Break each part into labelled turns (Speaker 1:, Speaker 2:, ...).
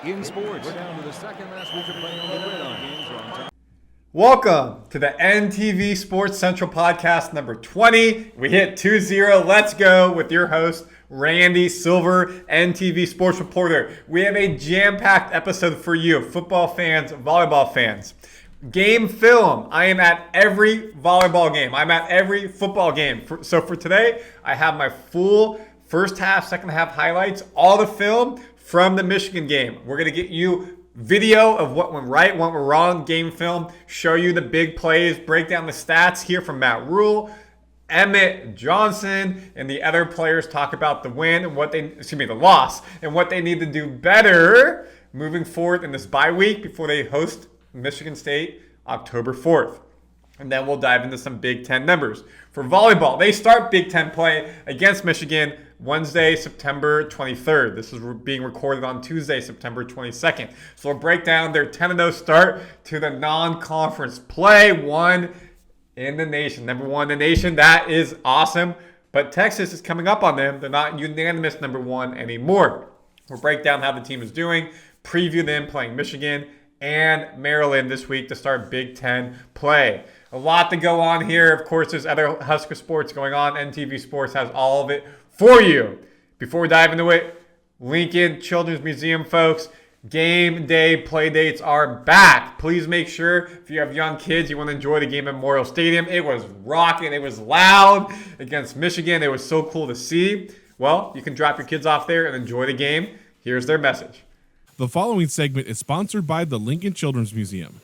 Speaker 1: in sports. We're down to the second last week of playing on the gridiron. Games are on time.
Speaker 2: Welcome to the NTV Sports Central Podcast number 20. We hit 2-0. Let's go with your host, Randy Silver, NTV Sports Reporter. We have a jam-packed episode for you, football fans, volleyball fans. Game film. I am at every volleyball game. I'm at every football game. So for today, I have my full first half, second half highlights, all the film from the Michigan game. We're going to get you video of what went right, what went wrong, game film, show you the big plays, break down the stats, hear from Matt Rule, Emmett Johnson, and the other players talk about the win and the loss, and what they need to do better moving forward in this bye week before they host Michigan State October 4th. And then we'll dive into some Big Ten numbers. For volleyball, they start Big Ten play against Michigan Wednesday, September 23rd. This is being recorded on Tuesday, September 22nd. So we'll break down their 10-0 start to the non-conference play. One in the nation. Number one in the nation. That is awesome. But Texas is coming up on them. They're not unanimous number one anymore. We'll break down how the team is doing, preview them playing Michigan and Maryland this week to start Big Ten play. A lot to go on here. Of course, there's other Husker sports going on. NTV Sports has all of it for you. Before we dive into it, Lincoln Children's Museum, folks, game day play dates are back. Please make sure if you have young kids, you want to enjoy the game at Memorial Stadium. It was rocking. It was loud against Michigan. It was so cool to see. Well, you can drop your kids off there and enjoy the game. Here's their message.
Speaker 3: The following segment is sponsored by the Lincoln Children's Museum.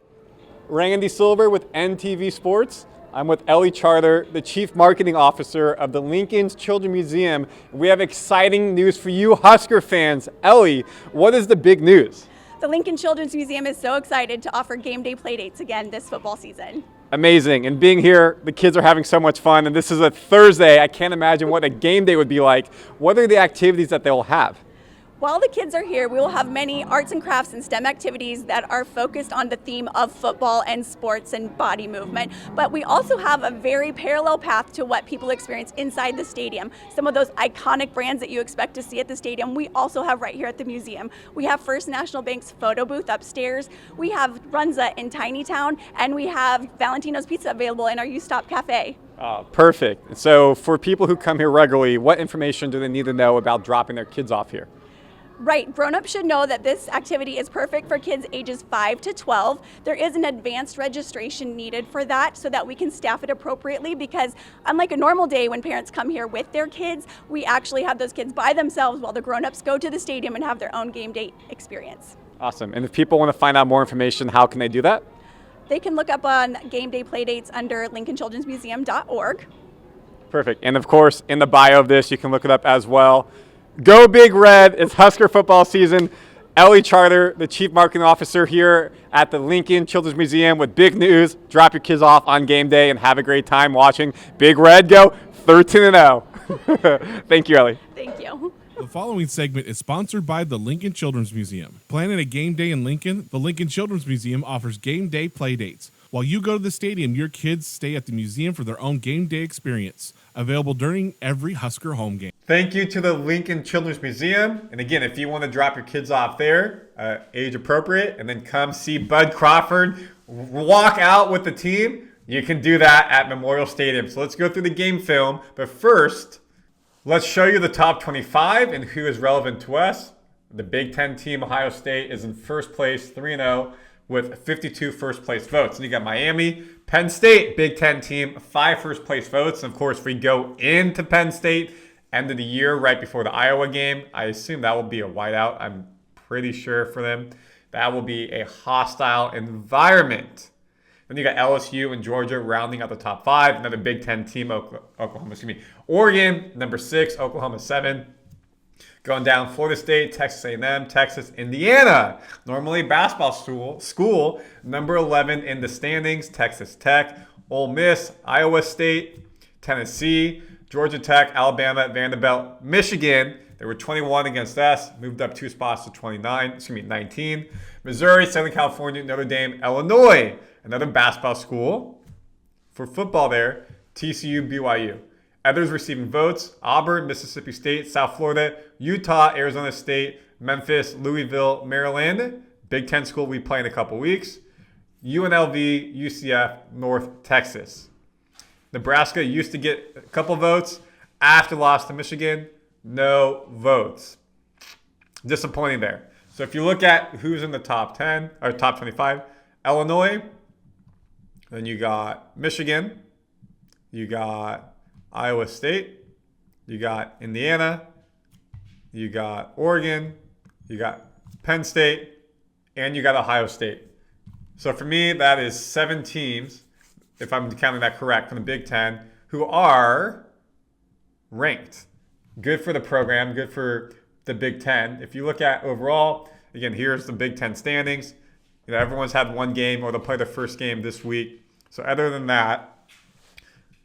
Speaker 2: Randy Silver with NTV Sports. I'm with Ellie Charter, the Chief Marketing Officer of the Lincoln Children's Museum. We have exciting news for you Husker fans. Ellie, what is the big news?
Speaker 4: The Lincoln Children's Museum is so excited to offer game day playdates again this football season.
Speaker 2: Amazing. And being here, the kids are having so much fun. And this is a Thursday. I can't imagine what a game day would be like. What are the activities that they will have?
Speaker 4: While the kids are here, we will have many arts and crafts and STEM activities that are focused on the theme of football and sports and body movement. But we also have a very parallel path to what people experience inside the stadium. Some of those iconic brands that you expect to see at the stadium, we also have right here at the museum. We have First National Bank's photo booth upstairs. We have Runza in Tiny Town, and we have Valentino's Pizza available in our U-Stop Cafe.
Speaker 2: Perfect. So for people who come here regularly, what information do they need to know about dropping their kids off here?
Speaker 4: Right, grown-ups should know that this activity is perfect for kids ages 5 to 12. There is an advanced registration needed for that so that we can staff it appropriately, because unlike a normal day when parents come here with their kids, we actually have those kids by themselves while the grown-ups go to the stadium and have their own game day experience.
Speaker 2: Awesome. And if people want to find out more information, how can they do that?
Speaker 4: They can look up on game day playdates under lincolnchildrensmuseum.org.
Speaker 2: Perfect. And of course, in the bio of this, you can look it up as well. Go Big Red. It's Husker football season. Ellie Charter, the Chief Marketing Officer here at the Lincoln Children's Museum with big news. Drop your kids off on game day and have a great time watching Big Red go 13-0. Thank you, Ellie.
Speaker 4: Thank you.
Speaker 3: The following segment is sponsored by the Lincoln Children's Museum. Planning a game day in Lincoln, the Lincoln Children's Museum offers game day play dates. While you go to the stadium, your kids stay at the museum for their own game day experience. Available during every Husker home game.
Speaker 2: Thank you to the Lincoln Children's Museum. And again, if you want to drop your kids off there, age appropriate, and then come see Bud Crawford walk out with the team, you can do that at Memorial Stadium. So let's go through the game film. But first, let's show you the top 25 and who is relevant to us. The Big Ten team, Ohio State, is in first place, 3-0, with 52 first place votes. And you got Miami, Penn State, Big Ten team, 5 first place votes. And of course, if we go into Penn State, end of the year, right before the Iowa game, I assume that will be a whiteout. I'm pretty sure for them. That will be a hostile environment. Then you got LSU and Georgia rounding out the top 5. Another Big Ten team, Oregon, number 6, Oklahoma 7. Going down, Florida State, Texas A&M, Texas, Indiana. Normally basketball school, number 11 in the standings, Texas Tech, Ole Miss, Iowa State, Tennessee, Georgia Tech, Alabama, Vanderbilt, Michigan. They were 21 against us, moved up 2 spots to 19. Missouri, Southern California, Notre Dame, Illinois. Another basketball school. For football there, TCU, BYU. Others receiving votes, Auburn, Mississippi State, South Florida, Utah, Arizona State, Memphis, Louisville, Maryland. Big Ten school we play in a couple weeks. UNLV, UCF, North Texas. Nebraska used to get a couple votes. After loss to Michigan, no votes. Disappointing there. So if you look at who's in the top 10 or top 25, Illinois, then you got Michigan, you got Iowa State, you got Indiana, you got Oregon, you got Penn State, and you got Ohio State. So for me, that is 7 teams, if I'm counting that correct, from the Big Ten, who are ranked. Good for the program, good for the Big Ten. If you look at overall, again, here's the Big Ten standings. Everyone's had one game, or they'll play their first game this week. So other than that,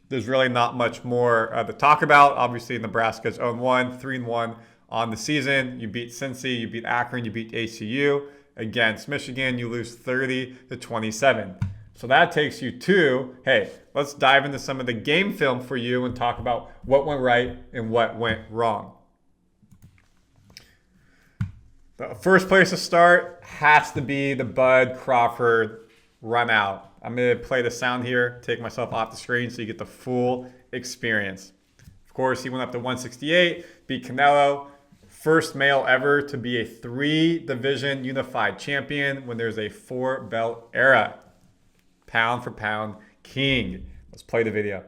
Speaker 2: there's really not much more to talk about. Obviously, Nebraska's 0-1, 3-1 on the season. You beat Cincy, you beat Akron, you beat ACU. Against Michigan, you lose 30-27. So that takes you to, hey, let's dive into some of the game film for you and talk about what went right and what went wrong. The first place to start has to be the Bud Crawford runout. I'm going to play the sound here, take myself off the screen so you get the full experience. Of course, he went up to 168, beat Canelo. First male ever to be a 3-division unified champion when there's a 4-belt era. Pound for pound king. Let's play the video.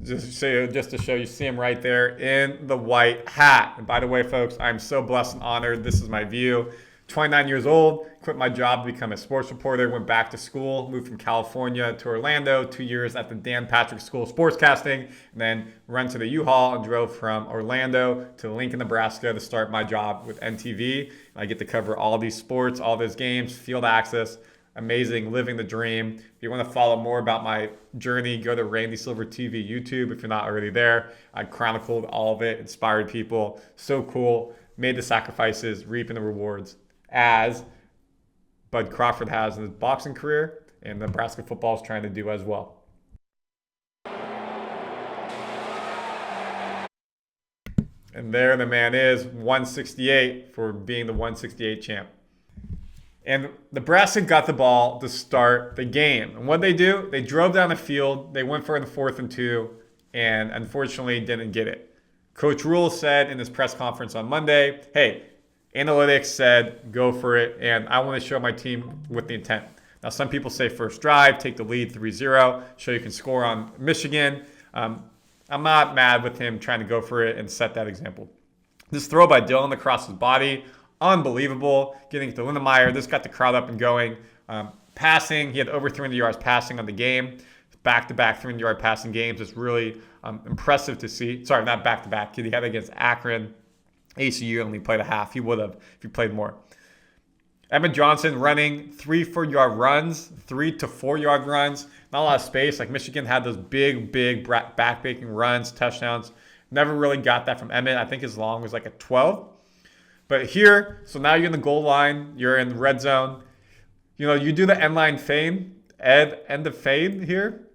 Speaker 2: Just to show you, see him right there in the white hat. And by the way, folks, I'm so blessed and honored. This is my view. 29 years old, quit my job to become a sports reporter, went back to school, moved from California to Orlando, 2 years at the Dan Patrick School of Sportscasting, and then went to the U-Haul and drove from Orlando to Lincoln, Nebraska to start my job with NTV. I get to cover all these sports, all those games, field access. Amazing, living the dream. If you want to follow more about my journey, go to Randy Silver TV YouTube if you're not already there. I chronicled all of it, inspired people. So cool. Made the sacrifices, reaping the rewards, as Bud Crawford has in his boxing career and Nebraska football is trying to do as well. And there the man is, 168 for being the 168 champ. And Nebraska got the ball to start the game. And what they do, they drove down the field. They went for the 4th and 2, and unfortunately didn't get it. Coach Rule said in his press conference on Monday, hey, analytics said go for it, and I want to show my team with the intent. Now, some people say first drive, take the lead 3-0, show you can score on Michigan. I'm not mad with him trying to go for it and set that example. This throw by Dillon across his body, unbelievable. Getting to Lindemeyer, this got the crowd up and going. Passing, he had over 300 yards passing on the game. Back-to-back 300-yard passing games. It's really impressive to see. Sorry, not back-to-back. He had it against Akron. ACU only played a half. He would have if he played more. Emmett Johnson running 3 4-yard runs, 3 to 4-yard runs. Not a lot of space. Like Michigan had those big back-breaking runs, touchdowns. Never really got that from Emmett. I think his long was like a 12. But here, so now you're in the goal line. You're in the red zone. You do the end line fade, end of fade here.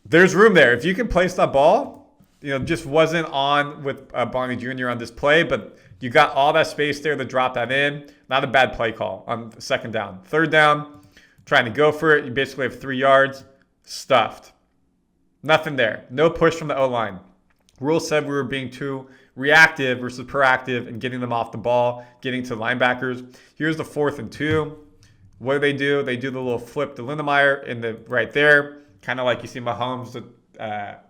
Speaker 2: There's room there. If you can place that ball, just wasn't on with Barney Jr. on this play, but you got all that space there to drop that in. Not a bad play call on second down. Third down, trying to go for it. You basically have 3 yards, stuffed. Nothing there. No push from the O-line. Rule said we were being too reactive versus proactive and getting them off the ball, getting to linebackers. Here's the 4th and 2. What do? They do the little flip to Lindemeyer right there, kind of like you see Mahomes,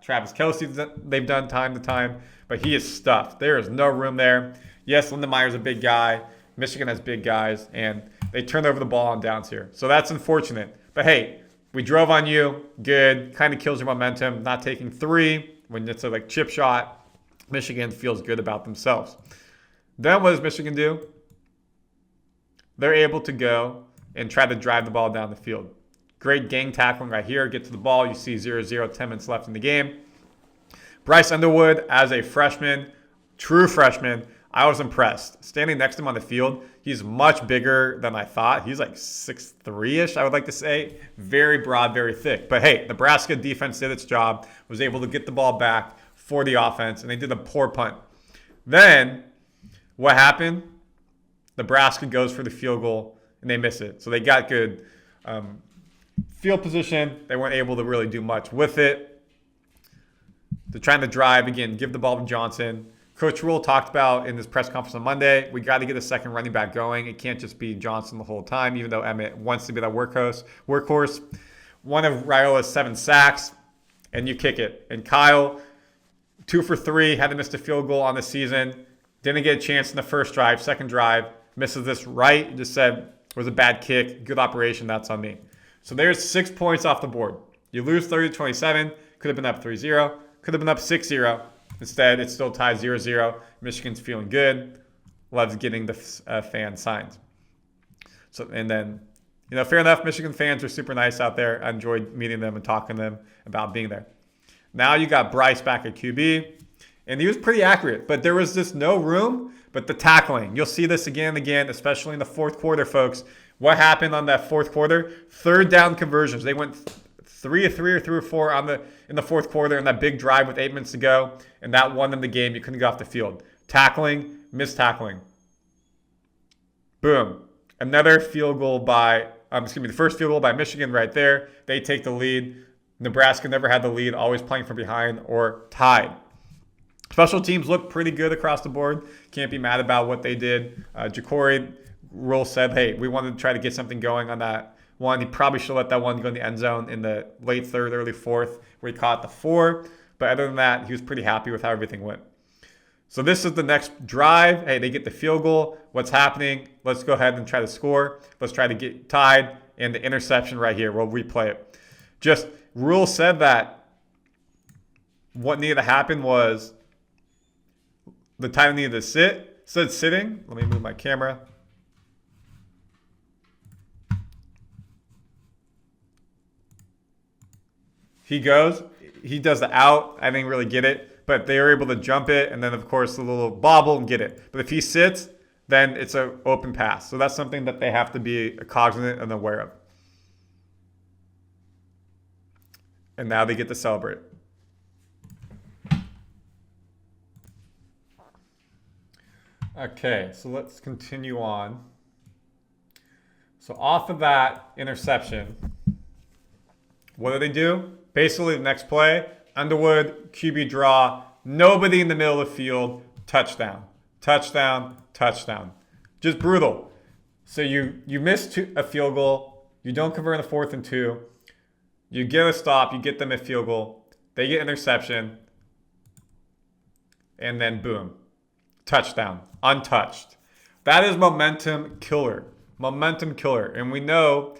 Speaker 2: Travis Kelce, they've done time to time, but he is stuffed. There is no room there. Yes, Lindemeyer's a big guy. Michigan has big guys, and they turned over the ball on downs here. So that's unfortunate. But hey, we drove on you. Good. Kind of kills your momentum. Not taking 3 when it's a chip shot. Michigan feels good about themselves. Then what does Michigan do? They're able to go and try to drive the ball down the field. Great gang tackling right here. Get to the ball. You see 0-0, 10 minutes left in the game. Bryce Underwood, as a freshman, true freshman, I was impressed. Standing next to him on the field, he's much bigger than I thought. He's like 6'3"-ish, I would like to say. Very broad, very thick. But hey, Nebraska defense did its job, was able to get the ball back for the offense, and they did a poor punt. Then, what happened? Nebraska goes for the field goal, and they miss it. So they got good field position. They weren't able to really do much with it. They're trying to drive, again, give the ball to Johnson. Coach Rule talked about in his press conference on Monday, we got to get a second running back going. It can't just be Johnson the whole time, even though Emmett wants to be that workhorse. One of Raiola's 7 sacks, and you kick it. And Kyle, 2 for 3, had to miss the field goal on the season. Didn't get a chance in the first drive. Second drive, misses this right. Just said it was a bad kick. Good operation. That's on me. So there's 6 points off the board. You lose 30-27. Could have been up 3-0. Could have been up 6-0. Instead, it's still tied 0-0. Michigan's feeling good. Loves getting the fan signs. So, and then, fair enough. Michigan fans are super nice out there. I enjoyed meeting them and talking to them about being there. Now you got Bryce back at QB, and he was pretty accurate, but there was just no room. But the tackling, you'll see this again and again, especially in the fourth quarter, folks. What happened on that fourth quarter? Third down conversions. They went 3 of 3 or 3 or 4 in the fourth quarter in that big drive with 8 minutes to go, and that won them the game. You couldn't get off the field. Tackling, missed tackling. Boom. Another field goal by, the first field goal by Michigan right there. They take the lead. Nebraska never had the lead, always playing from behind or tied. Special teams look pretty good across the board. Can't be mad about what they did. Ja'Cory Rule said, hey, we wanted to try to get something going on that one. He probably should let that one go in the end zone in the late third, early fourth, where he caught the 4. But other than that, he was pretty happy with how everything went. So this is the next drive. Hey, they get the field goal. What's happening? Let's go ahead and try to score. Let's try to get tied. And the interception right here, we'll replay it. Just Rule said that what needed to happen was the tight end needed to sit. Said sitting. Let me move my camera. He goes. He does the out. I didn't really get it. But they were able to jump it. And then, of course, the little bobble and get it. But if he sits, then it's an open pass. So that's something that they have to be cognizant and aware of. And now they get to celebrate. Okay, so let's continue on. So off of that interception, what do? Basically, the next play, Underwood, QB draw, nobody in the middle of the field, touchdown, touchdown, touchdown. Just brutal. So you miss a field goal, you don't convert in the 4th and 2, you get a stop, you get them a field goal, they get interception, and then boom, touchdown, untouched. That is momentum killer. Momentum killer. And we know,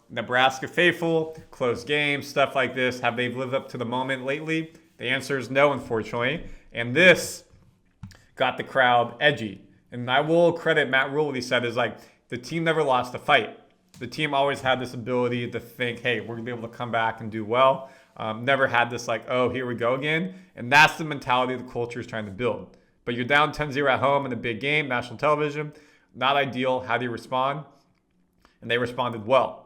Speaker 2: Nebraska faithful, close games, stuff like this. Have they lived up to the moment lately? The answer is no, unfortunately. And this got the crowd edgy. And I will credit Matt Rule. What he said is the team never lost a fight. The team always had this ability to think, hey, we're going to be able to come back and do well. Never had this oh, here we go again. And that's the mentality the culture is trying to build. But you're down 10-0 at home in a big game, national television. Not ideal. How do you respond? And they responded well.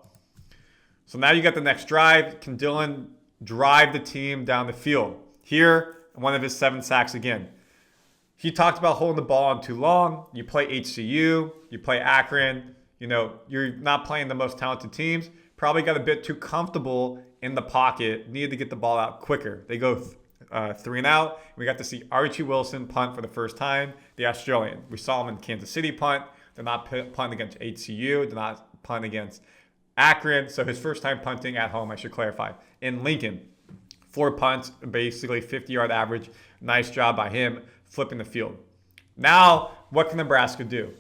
Speaker 2: So now you got the next drive. Can Dillon drive the team down the field? Here, one of his 7 sacks again. He talked about holding the ball on too long. You play HCU. You play Akron. You're not playing the most talented teams. Probably got a bit too comfortable in the pocket. Needed to get the ball out quicker. They go 3 and out. We got to see Archie Wilson punt for the first time, the Australian. We saw him in Kansas City punt. They're not punting against HCU. They're not punting against Akron. So his first time punting at home, I should clarify. In Lincoln, 4 punts, basically 50-yard average. Nice job by him flipping the field. Now, what can Nebraska do?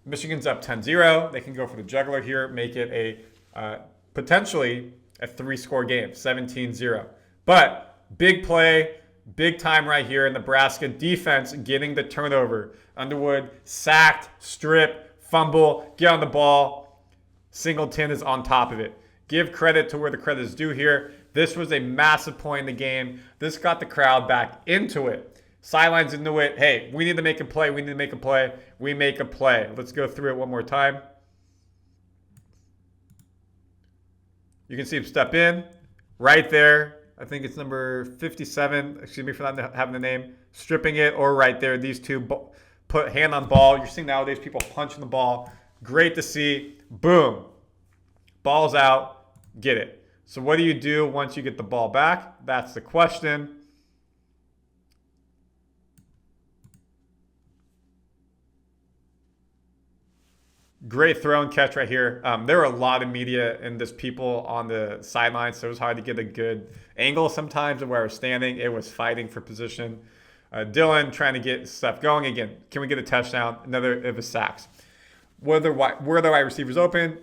Speaker 2: Michigan's up 10-0. They can go for the juggler here, make it a potentially a 3-score game, 17-0. But big play, big time right here. Nebraska defense getting the turnover. Underwood sacked, strip, fumble, get on the ball. Singleton is on top of it. Give credit to where the credit is due here. This was a massive point in the game. This got the crowd back into it. Sidelines into it. Hey, we need to make a play. We need to make a play. We make a play. Let's go through it one more time. You can see him step in right there. I think it's number 57. Excuse me for not having the name. Stripping it, or right there. These two put hand on ball. You're seeing nowadays people punching the ball. Great to see. Boom. Ball's out. Get it. So what do you do once you get the ball back? That's the question. Great throw and catch right here. There were a lot of media and just people on the sidelines, so it was hard to get a good angle sometimes of where I was standing. It was fighting for position. Dylan trying to get stuff going. Again, can we get a touchdown? Another of his sacks. Were the wide receivers open?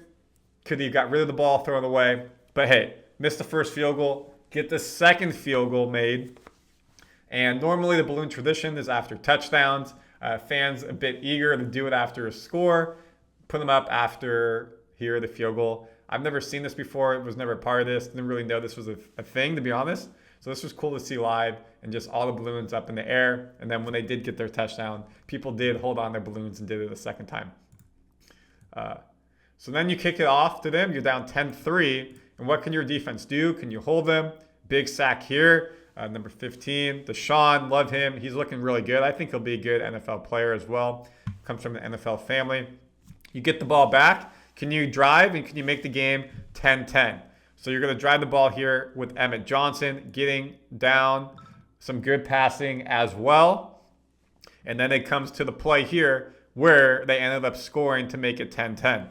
Speaker 2: Could he have got rid of the ball, thrown it away? But hey, missed the first field goal. Get the second field goal made. And normally the balloon tradition is after touchdowns. Fans a bit eager to do it after a score. Put them up after here, the field goal. I've never seen this before. It was never a part of this. Didn't really know this was a thing, to be honest. So this was cool to see live, and just all the balloons up in the air. And then when they did get their touchdown, people did hold on their balloons and did it a second time. So then you kick it off to them. You're down 10-3. And what can your defense do? Can you hold them? Big sack here. Number 15, Deshaun, love him. He's looking really good. I think he'll be a good NFL player as well. Comes from the NFL family. You get the ball back. Can you drive and can you make the game 10-10? So you're going to drive the ball here with Emmett Johnson getting down. Some good passing as well. And then it comes to the play here where they ended up scoring to make it 10-10.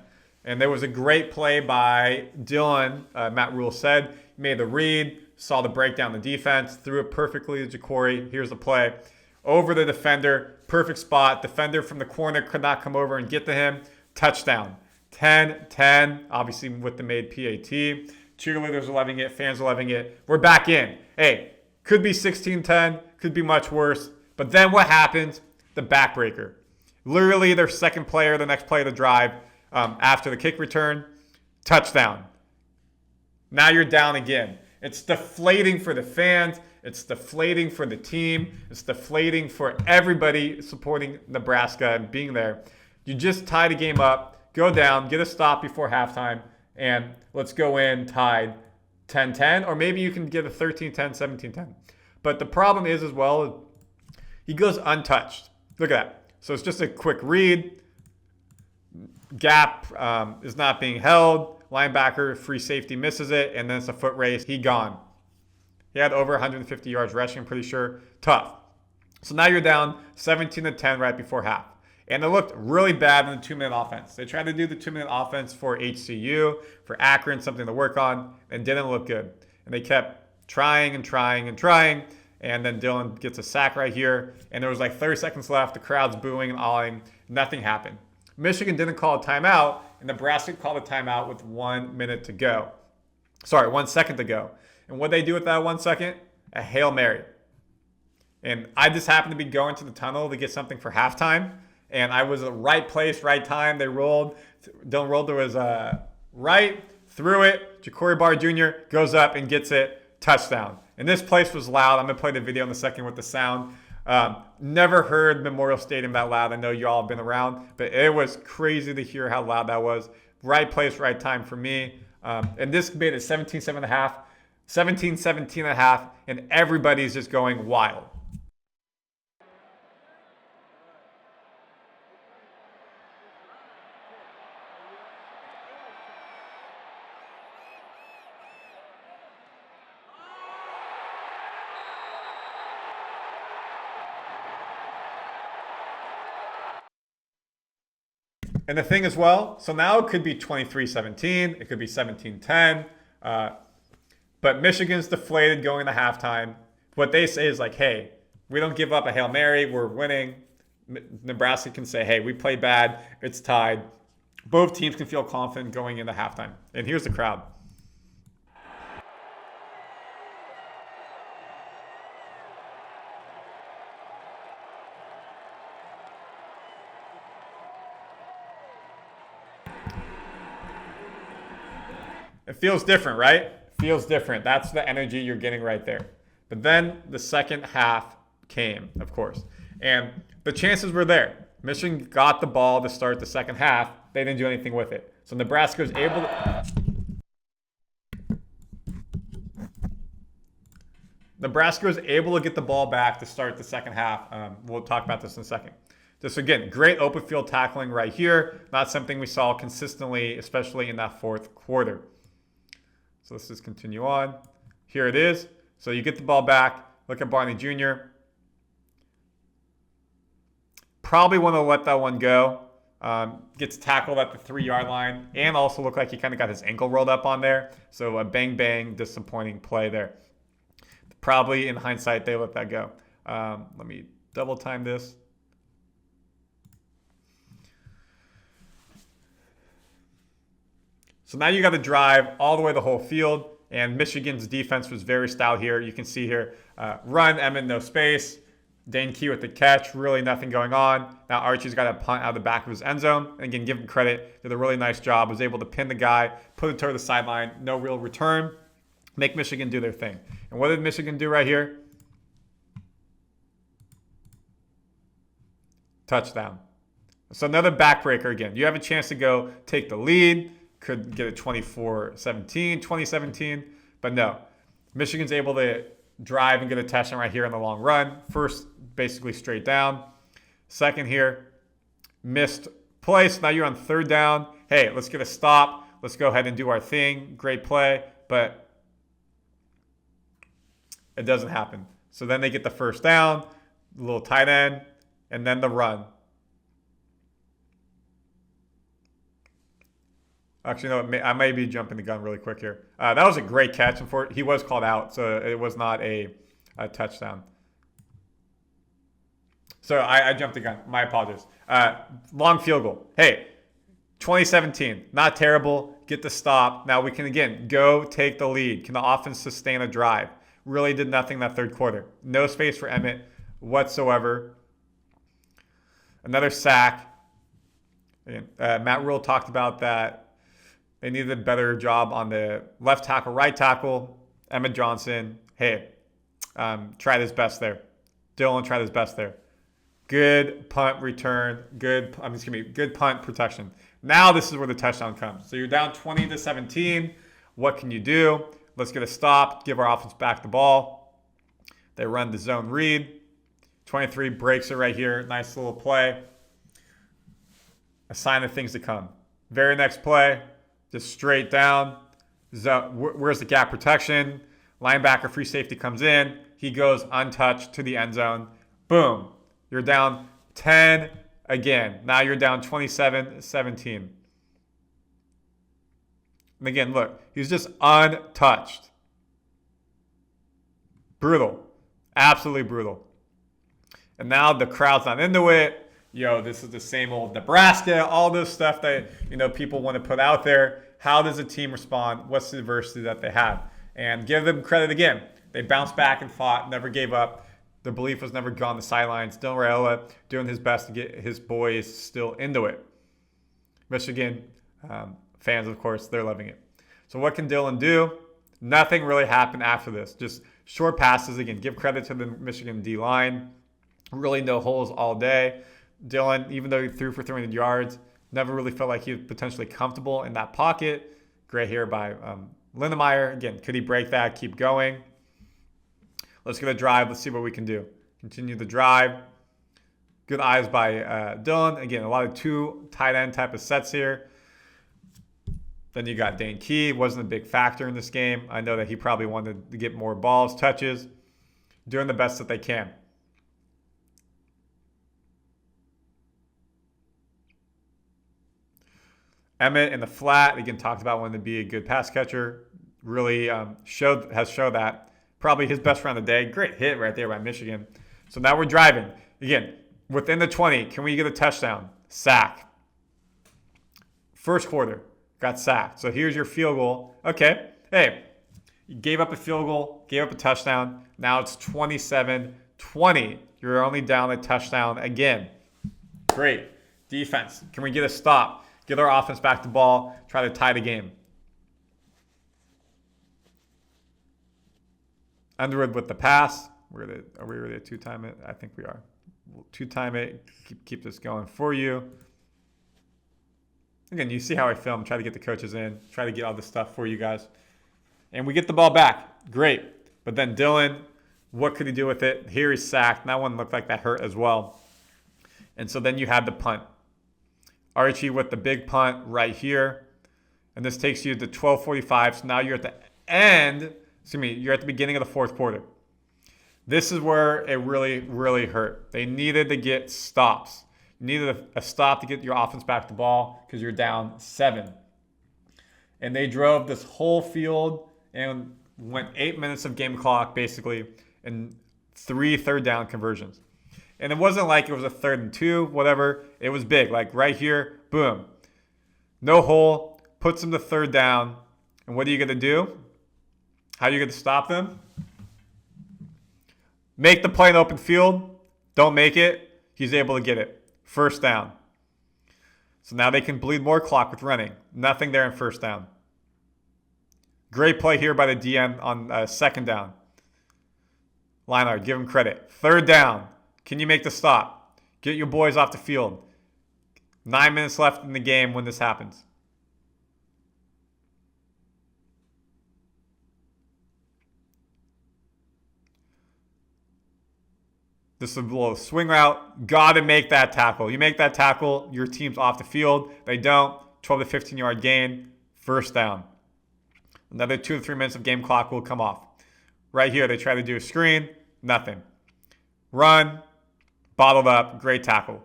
Speaker 2: And there was a great play by Dylan. Matt Rule said, he made the read, saw the breakdown the defense, threw it perfectly to Ja'Cory. Here's the play. Over the defender, perfect spot. Defender from the corner could not come over and get to him. Touchdown. 10-10, obviously with the made PAT. Cheerleaders are loving it. Fans are loving it. We're back in. Hey, could be 16-10. Could be much worse. But then what happens? The backbreaker. Literally their second player, the next play of the drive, after the kick return, touchdown. Now you're down again. It's deflating for the fans. It's deflating for the team. It's deflating for everybody supporting Nebraska and being there. You just tie the game up, go down, get a stop before halftime, and let's go in tied 10-10, or maybe you can get a 13-10, 17-10. But the problem is as well, he goes untouched. Look at that. So it's just a quick read. Gap is not being held. Linebacker, free safety misses it, and then it's a foot race. He gone. He had over 150 yards rushing, I'm pretty sure. Tough. So now you're down 17-10 right before half. And it looked really bad in the 2-minute offense. They tried to do the 2-minute offense for HCU, for Akron, something to work on, and didn't look good. And they kept trying and trying and trying. And then Dylan gets a sack right here. And there was like 30 seconds left. The crowd's booing and awing. Nothing happened. Michigan didn't call a timeout, and Nebraska called a timeout with 1 minute to go. Sorry, 1 second to go. And what they do with that 1 second? A Hail Mary. And I just happened to be going to the tunnel to get something for halftime. And I was at the right place, right time. They rolled. Dylan rolled to his right, threw it. Ja'Cory Barr Jr. goes up and gets it. Touchdown. And this place was loud. I'm going to play the video in a second with the sound. Never heard Memorial Stadium that loud. I know you all have been around. But it was crazy to hear how loud that was. Right place, right time for me. And this made it 17-7.5. 17-17.5. And everybody's just going wild. And the thing as well, so now it could be 23-17, it could be 17-10, but Michigan's deflated going to halftime. What they say is like, hey, we don't give up a Hail Mary, we're winning. Nebraska can say, hey, we played bad, it's tied. Both teams can feel confident going into halftime. And here's the crowd. It feels different, right? It feels different. That's the energy you're getting right there. But then the second half came, of course. And the chances were there. Michigan got the ball to start the second half. They didn't do anything with it. So Nebraska was able to get the ball back to start the second half. We'll talk about this in a second. Just again, great open field tackling right here. Not something we saw consistently, especially in that fourth quarter. So let's just continue on. Here it is. So you get the ball back. Look at Barney Jr. Probably want to let that one go. Gets tackled at the 3-yard line and also looked like he kind of got his ankle rolled up on there. So a bang, disappointing play there. Probably in hindsight, they let that go. Let me double time this. So now you got to drive all the way the whole field. And Michigan's defense was very stout here. You can see here, run, Emmett, no space. Dane Key with the catch, really nothing going on. Now Archie's got a punt out of the back of his end zone. And again, give him credit. Did a really nice job. Was able to pin the guy, put it toward the sideline. No real return. Make Michigan do their thing. And what did Michigan do right here? Touchdown. So another backbreaker again. You have a chance to go take the lead. Could get a 24-17, 2017. But no. Michigan's able to drive and get a touchdown right here in the long run. First, basically straight down. Second here, missed play. So now you're on third down. Hey, let's get a stop. Let's go ahead and do our thing. Great play. But it doesn't happen. So then they get the first down, a little tight end, and then the run. Actually, no, I may be jumping the gun really quick here. That was a great catch. He was called out, so it was not a touchdown. So I jumped the gun. My apologies. Long field goal. Hey, 2017, not terrible. Get the stop. Now we can, again, go take the lead. Can the offense sustain a drive? Really did nothing that third quarter. No space for Emmett whatsoever. Another sack. Again, Matt Rule talked about that. They needed a better job on the left tackle, right tackle. Emmett Johnson, hey, tried his best there. Dylan tried his best there. Good punt return. Good punt protection. Now this is where the touchdown comes. So you're down 20-17. What can you do? Let's get a stop. Give our offense back the ball. They run the zone read. 23 breaks it right here. Nice little play. A sign of things to come. Very next play. Just straight down. Where's the gap protection? Linebacker free safety comes in. He goes untouched to the end zone. Boom. You're down 10 again. Now you're down 27-17. And again, look, he's just untouched. Brutal. Absolutely brutal. And now the crowd's not into it. This is the same old Nebraska, all this stuff that, people want to put out there. How does a team respond? What's the adversity that they have? And give them credit again. They bounced back and fought, never gave up. The belief was never gone. The sidelines. Dylan Raiola doing his best to get his boys still into it. Michigan fans, of course, they're loving it. So what can Dylan do? Nothing really happened after this. Just short passes. Again, give credit to the Michigan D-line. Really no holes all day. Dylan, even though he threw for 300 yards, never really felt like he was potentially comfortable in that pocket. Great here by Lindemeyer. Again, could he break that? Keep going. Let's get a drive. Let's see what we can do. Continue the drive. Good eyes by Dylan. Again, a lot of two tight end type of sets here. Then you got Dane Key. Wasn't a big factor in this game. I know that he probably wanted to get more balls, touches. Doing the best that they can. Emmett in the flat, again, talked about wanting to be a good pass catcher. Really has showed that. Probably his best round of the day. Great hit right there by Michigan. So now we're driving. Again, within the 20, can we get a touchdown? Sack. First quarter, got sacked. So here's your field goal. Okay, hey, you gave up a field goal, gave up a touchdown. Now it's 27-20. You're only down a touchdown again. Great. Defense. Can we get a stop? Get our offense back the ball. Try to tie the game. Underwood with the pass. Are we ready to two-time it? I think we are. We'll two-time it. Keep this going for you. Again, you see how I film. Try to get the coaches in. Try to get all this stuff for you guys. And we get the ball back. Great. But then Dylan, what could he do with it? Here he's sacked. That one looked like that hurt as well. And so then you had the punt. Archie with the big punt right here. And this takes you to 12:45. So now you're at the end. You're at the beginning of the fourth quarter. This is where it really, really hurt. They needed to get stops. You needed a stop to get your offense back the ball because you're down 7. And they drove this whole field and went 8 minutes of game clock basically and 3 third down conversions. And it wasn't like it was a 3rd and 2, whatever. It was big. Like right here, boom. No hole, puts them to 3rd down. And what are you going to do? How are you going to stop them? Make the play in open field. Don't make it. He's able to get it. 1st down. So now they can bleed more clock with running. Nothing there in 1st down. Great play here by the DN on 2nd down. Leinart, give him credit. 3rd down. Can you make the stop? Get your boys off the field. 9 minutes left in the game when this happens. This is a little swing route. Got to make that tackle. You make that tackle, your team's off the field. They don't. 12 to 15 yard gain. 1st down. Another 2 to 3 minutes of game clock will come off. Right here, they try to do a screen. Nothing. Run. Bottled up. Great tackle.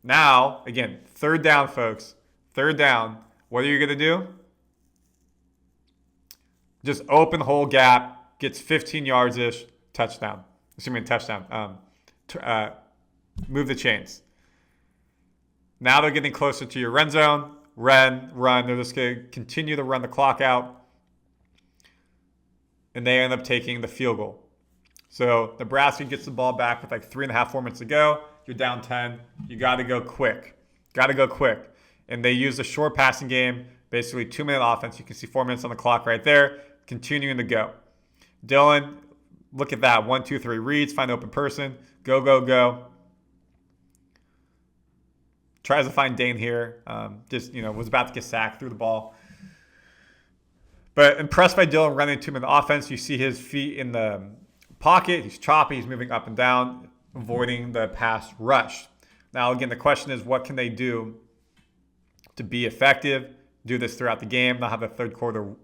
Speaker 2: Now, again, 3rd down, folks. 3rd down. What are you going to do? Just open hole gap. Gets 15 yards-ish. Touchdown. Touchdown. Move the chains. Now they're getting closer to your red zone. Run. They're just going to continue to run the clock out. And they end up taking the field goal. So Nebraska gets the ball back with like 3.5, 4 minutes to go. You're down 10. You got to go quick. And they use the short passing game, basically 2-minute offense. You can see 4 minutes on the clock right there. Continuing to go. Dylan, look at that. 1, 2, 3 reads. Find open person. Go. Tries to find Dane here. Was about to get sacked, threw the ball. But impressed by Dylan running 2-minute offense. You see his feet in the pocket. He's choppy. He's moving up and down, avoiding the pass rush. Now, again, the question is, what can they do to be effective? Do this throughout the game. Not have a third quarter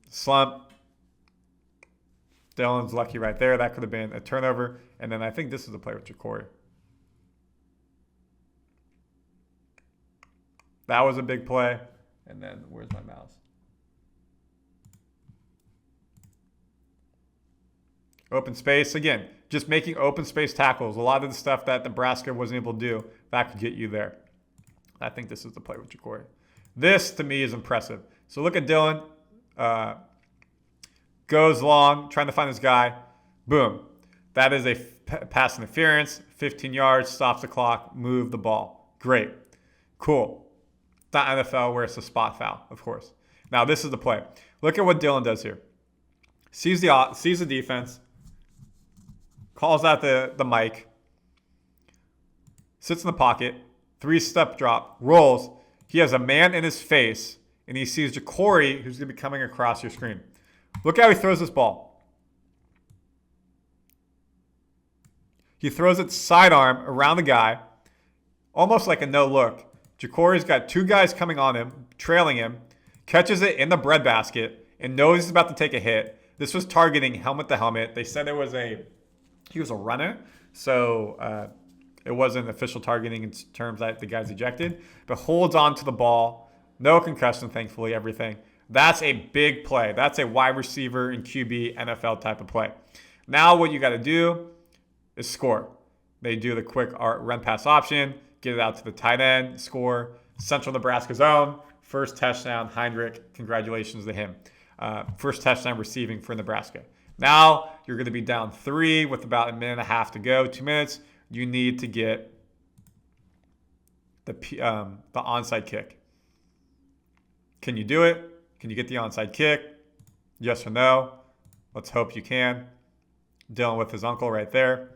Speaker 2: slump. Dylan's lucky right there. That could have been a turnover. And then I think this is the play with Jacory. That was a big play. And then where's my mouse? Open space. Again, just making open space tackles. A lot of the stuff that Nebraska wasn't able to do, that could get you there. I think this is the play with Jacory. This, to me, is impressive. So look at Dylan. Goes long, trying to find this guy. Boom. That is a pass interference. 15 yards, stops the clock, move the ball. Great. Cool. It's not NFL where it's a spot foul, of course. Now, this is the play. Look at what Dylan does here. Sees the defense. Calls out the mic. Sits in the pocket. 3-step drop. Rolls. He has a man in his face. And he sees Jacory, who's going to be coming across your screen. Look how he throws this ball. He throws it sidearm around the guy. Almost like a no-look. Jacory's got 2 guys coming on him, trailing him. Catches it in the breadbasket and knows he's about to take a hit. This was targeting helmet to helmet. They said he was a runner. So it wasn't official targeting in terms that the guy's ejected. But holds on to the ball. No concussion, thankfully, everything. That's a big play. That's a wide receiver and QB NFL type of play. Now what you got to do is score. They do the quick run pass option, get it out to the tight end, score. Central Nebraska zone, first touchdown, Heinrich. Congratulations to him. First touchdown receiving for Nebraska. Now you're going to be down 3 with about a minute and a half to go, 2 minutes. You need to get the onside kick. Can you do it? Can you get the onside kick? Yes or no? Let's hope you can. Dylan with his uncle right there.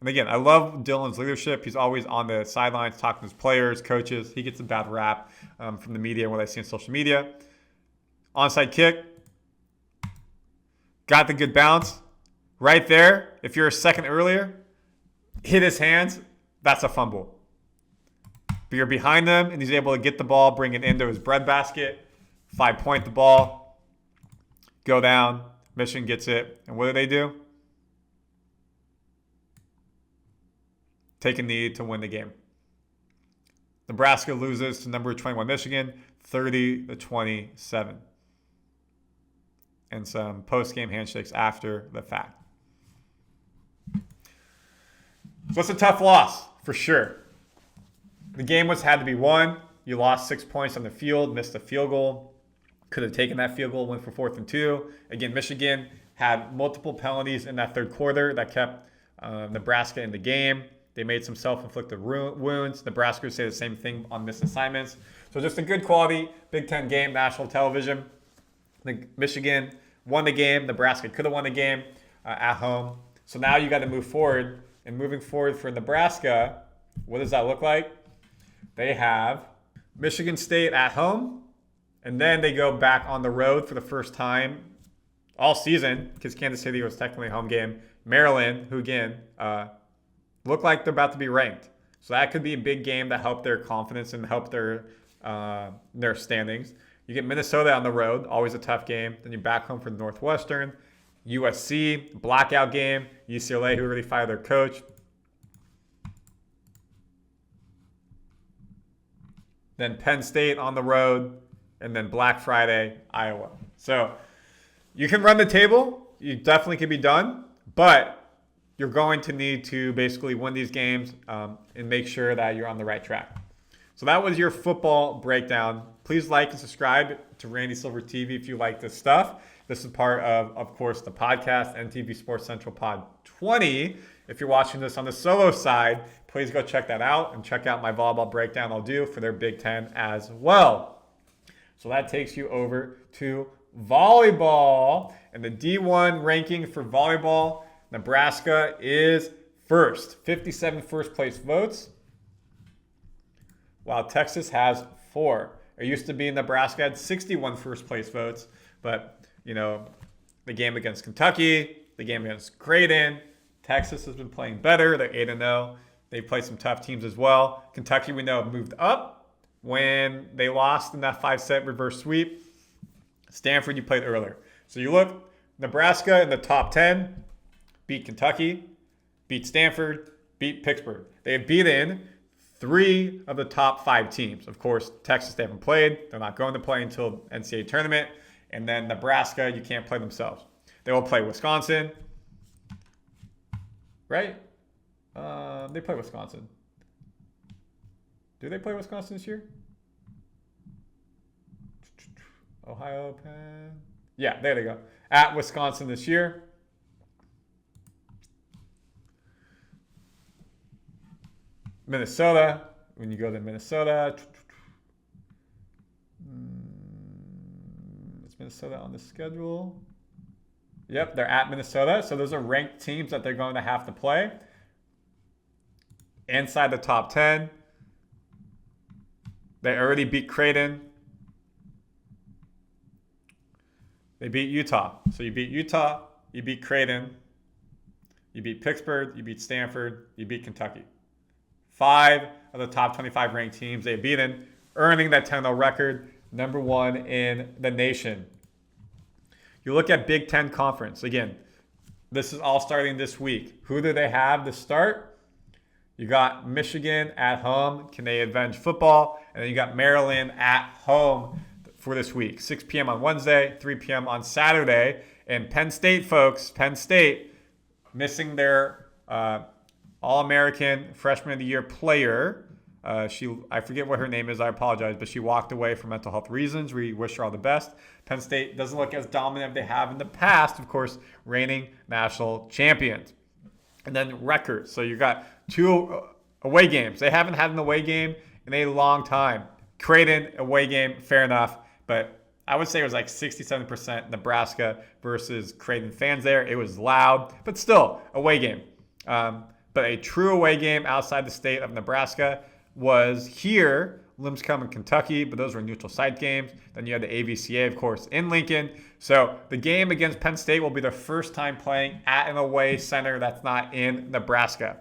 Speaker 2: And again, I love Dylan's leadership. He's always on the sidelines talking to his players, coaches. He gets a bad rap from the media, what I see on social media. Onside kick. Got the good bounce. Right there, if you're a second earlier, hit his hands, that's a fumble. But you're behind them, and he's able to get the ball, bring it into his breadbasket, 5-point the ball, go down. Michigan gets it. And what do? Take a knee to win the game. Nebraska loses to number 21 Michigan, 30-27. And some post-game handshakes after the fact. So it's a tough loss, for sure. The game had to be won. You lost 6 points on the field, missed a field goal. Could have taken that field goal, went for 4th and 2. Again, Michigan had multiple penalties in that third quarter that kept Nebraska in the game. They made some self-inflicted wounds. Nebraska would say the same thing on missed assignments. So just a good quality Big Ten game, national television. Michigan won the game. Nebraska could have won the game at home. So now you got to move forward. And moving forward for Nebraska, what does that look like? They have Michigan State at home. And then they go back on the road for the first time all season, because Kansas City was technically a home game. Maryland, who again look like they're about to be ranked. So that could be a big game that help their confidence and help their standings. You get Minnesota on the road, always a tough game. Then you're back home for the Northwestern. USC, blackout game. UCLA, who really fired their coach. Then Penn State on the road. And then Black Friday, Iowa. So you can run the table. You definitely can be done. But you're going to need to basically win these games and make sure that you're on the right track. So that was your football breakdown. Please like and subscribe to Randy Silver TV if you like this stuff. This is part of course, the podcast, NTV Sports Central Pod 20. If you're watching this on the solo side, please go check that out and check out my volleyball breakdown I'll do for their Big Ten as well. So that takes you over to volleyball. And the D1 ranking for volleyball, Nebraska is first. 57 first place votes, while Texas has 4. It used to be Nebraska had 61 first place votes, but the game against Kentucky, the game against Creighton, Texas has been playing better. They're 8-0. They've played some tough teams as well. Kentucky, we know, moved up when they lost in that 5-set reverse sweep. Stanford, you played earlier. So you look, Nebraska in the top 10, beat Kentucky, beat Stanford, beat Pittsburgh. They have beaten 3 of the top 5 teams. Of course, Texas, they haven't played. They're not going to play until NCAA tournament. And then Nebraska, you can't play themselves. They will play Wisconsin, right? They play Wisconsin. Do they play Wisconsin this year? Ohio, Penn. Yeah, there they go. At Wisconsin this year. Minnesota. When you go to Minnesota, is Minnesota on the schedule? Yep, they're at Minnesota. So those are ranked teams that they're going to have to play. Inside the top 10. They already beat Creighton. They beat Utah. So you beat Utah, you beat Creighton, you beat Pittsburgh, you beat Stanford, you beat Kentucky. 5 of the top 25 ranked teams they've beaten, earning that 10-0 record, number 1 in the nation. You look at Big Ten Conference. Again, this is all starting this week. Who do they have to start? You got Michigan at home. Can they avenge football? And then you got Maryland at home for this week. 6 p.m. on Wednesday, 3 p.m. on Saturday. And Penn State, folks, Penn State missing their All-American Freshman of the Year player. I forget what her name is. I apologize, but she walked away for mental health reasons. We wish her all the best. Penn State doesn't look as dominant as they have in the past. Of course, reigning national champions. And then records. So you got 2 away games. They haven't had an away game in a long time. Creighton, away game, fair enough. but I would say it was like 67% Nebraska versus Creighton fans there. It was loud, but still away game. But a true away game outside the state of Nebraska was here, Lipscomb and Kentucky, but those were neutral site games. Then you had the AVCA, of course, in Lincoln. So the game against Penn State will be their first time playing at an away center that's not in Nebraska.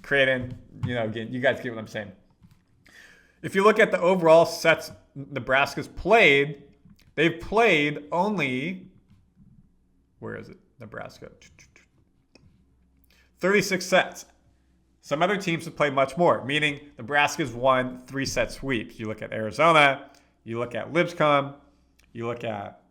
Speaker 2: Creighton, again, you guys get what I'm saying. If you look at the overall sets Nebraska's played, they've played only, where is it? Nebraska. 36 sets. Some other teams have played much more, meaning Nebraska's won 3-set sweeps. You look at Arizona, you look at Lipscomb, you look at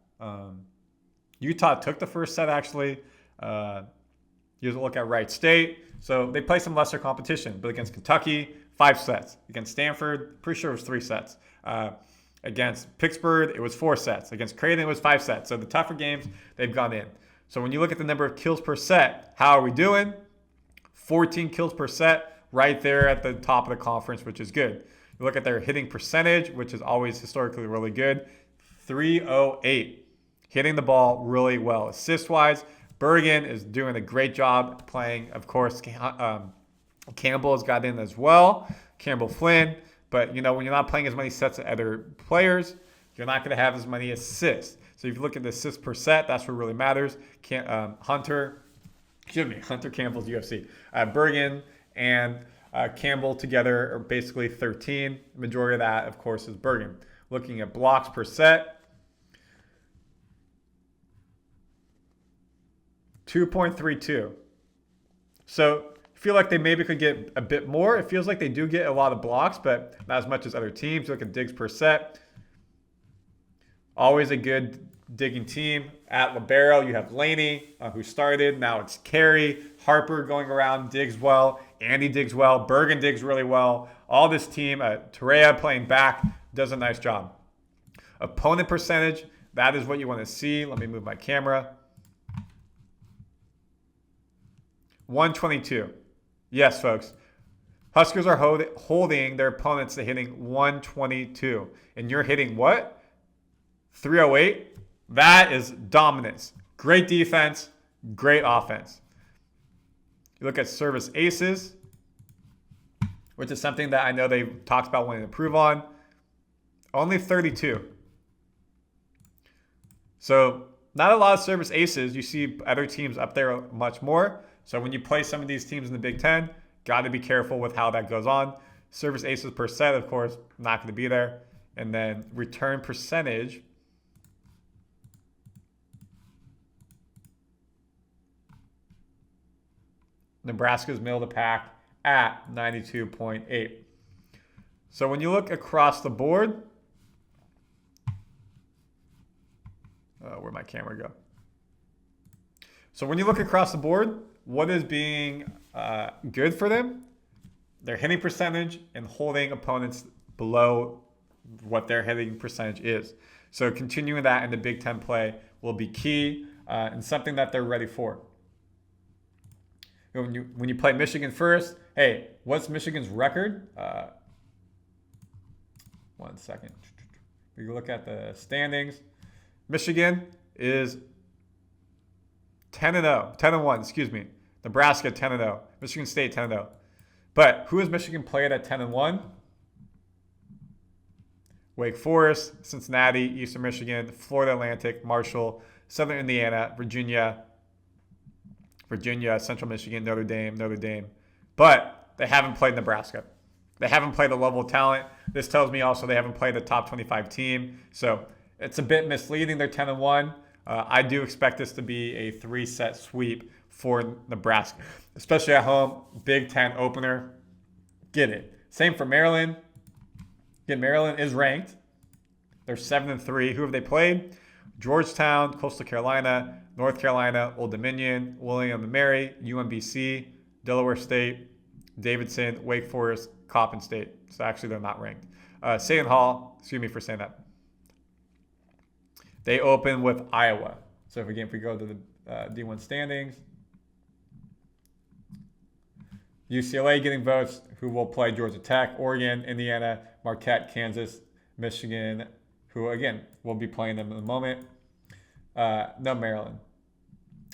Speaker 2: Utah took the first set actually. You look at Wright State. So they play some lesser competition, but against Kentucky, 5 sets. Against Stanford, pretty sure it was 3 sets. Against Pittsburgh, it was 4 sets. Against Creighton, it was 5 sets. So the tougher games, they've gone in. So when you look at the number of kills per set, how are we doing? 14 kills per set, right there at the top of the conference, which is good. You look at their hitting percentage, which is always historically really good, 308. Hitting the ball really well. Assist-wise, Bergen is doing a great job playing. Of course, Campbell has got in as well, Campbell Flynn. But, when you're not playing as many sets as other players, you're not going to have as many assists. So if you look at the assists per set, that's what really matters. Hunter Campbell's UFC. Bergen and Campbell together are basically 13. The majority of that, of course, is Bergen. Looking at blocks per set, 2.32. So I feel like they maybe could get a bit more. It feels like they do get a lot of blocks, but not as much as other teams. You look at digs per set. Always a good digging team. At libero, you have Laney, who started. Now it's Carey. Harper going around, digs well. Andy digs well. Bergen digs really well. All this team, Torreya playing back, does a nice job. Opponent percentage, that is what you want to see. Let me move my camera. 122. Yes, folks. Huskers are holding their opponents to hitting 122. And you're hitting what? 308? That is dominance. Great defense, great offense. You look at service aces, which is something that I know they talked about wanting to improve on. Only 32. So not a lot of service aces. You see other teams up there much more. So when you play some of these teams in the Big Ten, got to be careful with how that goes on. Service aces per set, of course, not going to be there. And then return percentage. Nebraska's middle of the pack at 92.8. So when you look across the board, where'd my camera go? So when you look across the board, what is being good for them? Their hitting percentage and holding opponents below what their hitting percentage is. So continuing that in the Big Ten play will be key and something that they're ready for. When you play Michigan first, hey, what's Michigan's record? One second. We look at the standings. Michigan is 10-0. 10-1, excuse me. Nebraska 10-0. Michigan State 10-0. But who has Michigan played at 10-1? Wake Forest, Cincinnati, Eastern Michigan, Florida Atlantic, Marshall, Southern Indiana, Virginia, Central Michigan, Notre Dame. But they haven't played Nebraska. They haven't played a level of talent. This tells me also they haven't played a top 25 team. So it's a bit misleading. They're 10-1. I do expect this to be a 3-set sweep for Nebraska, especially at home. Big Ten opener. Get it. Same for Maryland. Again, Maryland is ranked. They're 7-3. Who have they played? Georgetown, Coastal Carolina, North Carolina, Old Dominion, William & Mary, UMBC, Delaware State, Davidson, Wake Forest, Coppin State. So actually, they're not ranked. Seton Hall, excuse me for saying that. They open with Iowa. So if we go to the D1 standings, UCLA getting votes, who will play Georgia Tech, Oregon, Indiana, Marquette, Kansas, Michigan, who, again, will be playing them in a moment. No, Maryland.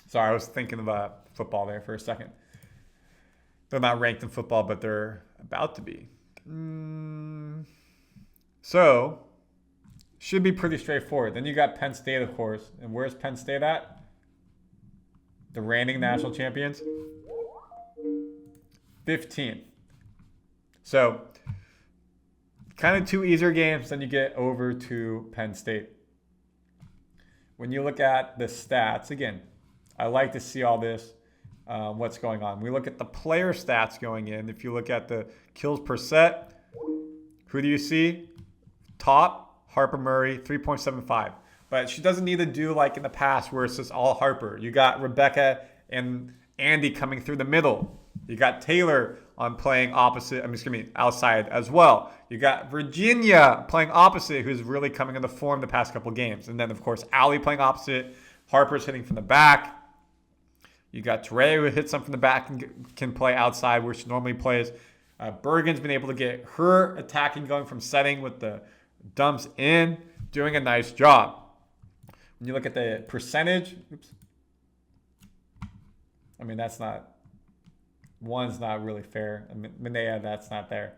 Speaker 2: Sorry, I was thinking of football there for a second. They're not ranked in football, but they're about to be. So, should be pretty straightforward. Then you got Penn State, of course. And where's Penn State at? The reigning national champions. 15th. So, kind of two easier games, then you get over to Penn State. When you look at the stats, again, I like to see all this, what's going on. We look at the player stats going in. If you look at the kills per set, who do you see? Top, Harper Murray, 3.75. But she doesn't need to do like in the past where it's just all Harper. You got Rebecca and Andy coming through the middle. You got Taylor on playing opposite, outside as well. You got Virginia playing opposite, who's really coming into form the past couple games. And then, of course, Allie playing opposite. Harper's hitting from the back. You got Teray, who hits some from the back and can play outside where she normally plays. Bergen's been able to get her attacking going from setting with the dumps in, doing a nice job. When you look at the percentage, one's not really fair. Minea, that's not there.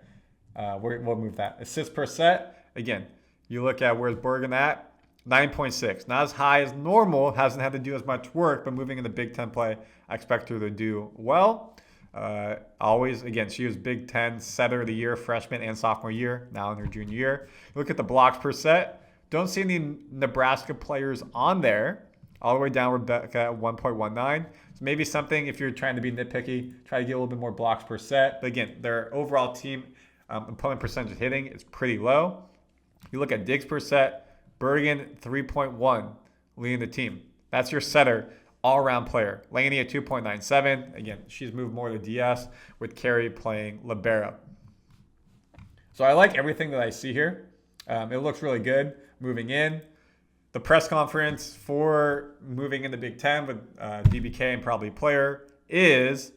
Speaker 2: We'll move that. Assists per set, again, you look at where's Bergen at, 9.6. Not as high as normal, hasn't had to do as much work, but moving in the Big Ten play, I expect her to do well. Always, again, she was Big Ten setter of the year, freshman and sophomore year, now in her junior year. Look at the blocks per set. Don't see any Nebraska players on there. All the way down, Rebecca at 1.19. So maybe something, if you're trying to be nitpicky, try to get a little bit more blocks per set. But again, their overall team opponent percentage hitting is pretty low. You look at digs per set, Bergen 3.1, leading the team. That's your setter, all-around player. Laney at 2.97. Again, she's moved more to DS with Carey playing libero. So I like everything that I see here. It looks really good moving in. The press conference for moving into Big Ten with DBK and probably player is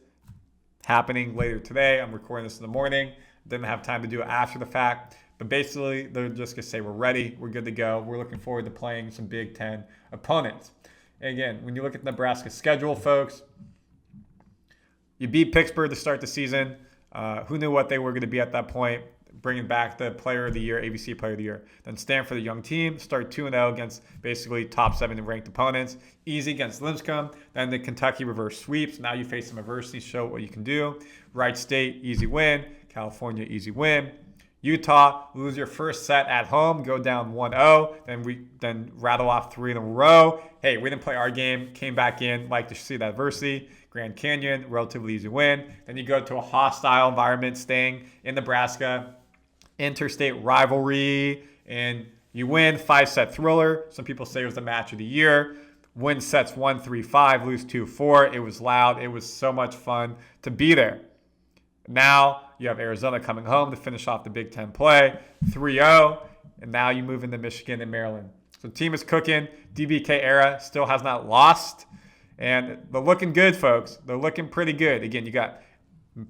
Speaker 2: happening later today. I'm recording this in the morning. Didn't have time to do it after the fact. But basically, they're just going to say we're ready. We're good to go. We're looking forward to playing some Big Ten opponents. And again, when you look at Nebraska's schedule, folks, you beat Pittsburgh to start the season. Who knew what they were going to be at that point? Bringing back the player of the year, ABC player of the year. Then Stanford, the young team, start 2-0 against basically top 7 ranked opponents. Easy against Lipscomb. Then the Kentucky reverse sweeps. Now you face some adversity, show what you can do. Wright State, easy win. California, easy win. Utah, lose your first set at home, go down 1-0, then rattle off 3 in a row. Hey, we didn't play our game, came back in, like to see that adversity. Grand Canyon, relatively easy win. Then you go to a hostile environment, staying in Nebraska. Interstate rivalry, and you win 5-set thriller. Some people say it was the match of the year. Win sets 1-3-5, lose 2-4. It was loud. It was so much fun to be there. Now you have Arizona coming home to finish off the Big Ten play, 3-0, and now you move into Michigan and Maryland. So the team is cooking. DBK era still has not lost, and they're looking good, folks. They're looking pretty good. Again, you got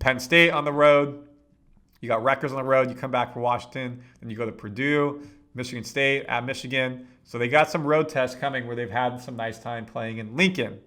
Speaker 2: Penn State on the road. You got Rutgers on the road. You come back for Washington. Then you go to Purdue, Michigan State, at Michigan. So they got some road tests coming where they've had some nice time playing in Lincoln.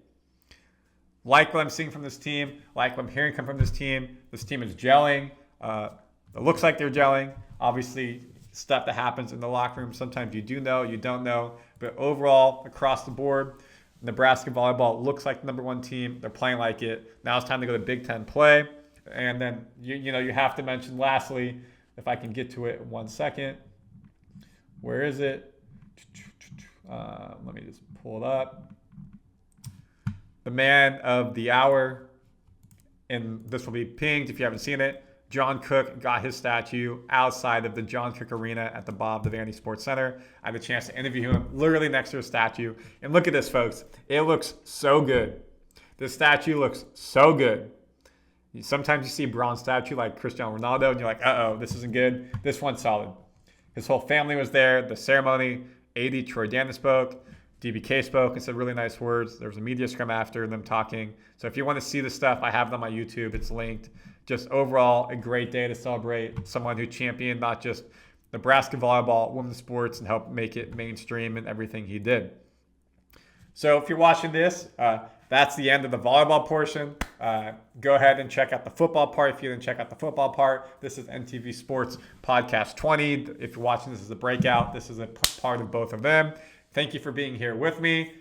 Speaker 2: Like what I'm seeing from this team. Like what I'm hearing come from this team. This team is gelling. It looks like they're gelling. Obviously, stuff that happens in the locker room. Sometimes you do know, you don't know. But overall, across the board, Nebraska Volleyball looks like the number one team. They're playing like it. Now it's time to go to Big Ten play. And then, you have to mention, lastly, if I can get to it in 1 second. Where is it? Let me just pull it up. The man of the hour, and this will be pinged if you haven't seen it. John Cook got his statue outside of the John Cook Arena at the Bob Devaney Sports Center. I had a chance to interview him literally next to his statue. And look at this, folks. It looks so good. This statue looks so good. Sometimes you see a bronze statue like Cristiano Ronaldo, and you're like, uh-oh, this isn't good. This one's solid. His whole family was there. The ceremony, AD Troy Dana spoke. DBK spoke and said really nice words. There was a media scrum after them talking. So if you want to see the stuff, I have it on my YouTube. It's linked. Just overall, a great day to celebrate someone who championed not just Nebraska Volleyball, women's sports, and helped make it mainstream in everything he did. So if you're watching this, that's the end of the volleyball portion. Go ahead and check out the football part if you didn't check out the football part. This is NTV Sports Podcast 20. If you're watching this as a breakout, this is a part of both of them. Thank you for being here with me.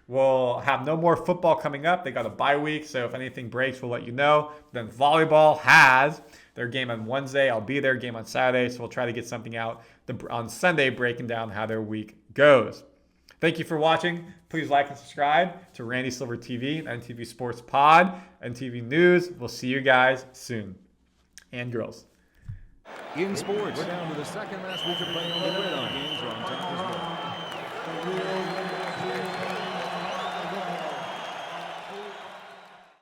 Speaker 2: We'll have no more football coming up. They got a bye week, so if anything breaks, we'll let you know. Then volleyball has their game on Wednesday. I'll be there, game on Saturday, so we'll try to get something out on Sunday breaking down how their week goes. Thank you for watching. Please like and subscribe to Randy Silver TV and NTV Sports Pod, NTV News. We'll see you guys soon. And girls.
Speaker 1: In sports, we're down to the second last week of playing on the gridiron. Games are on top as well.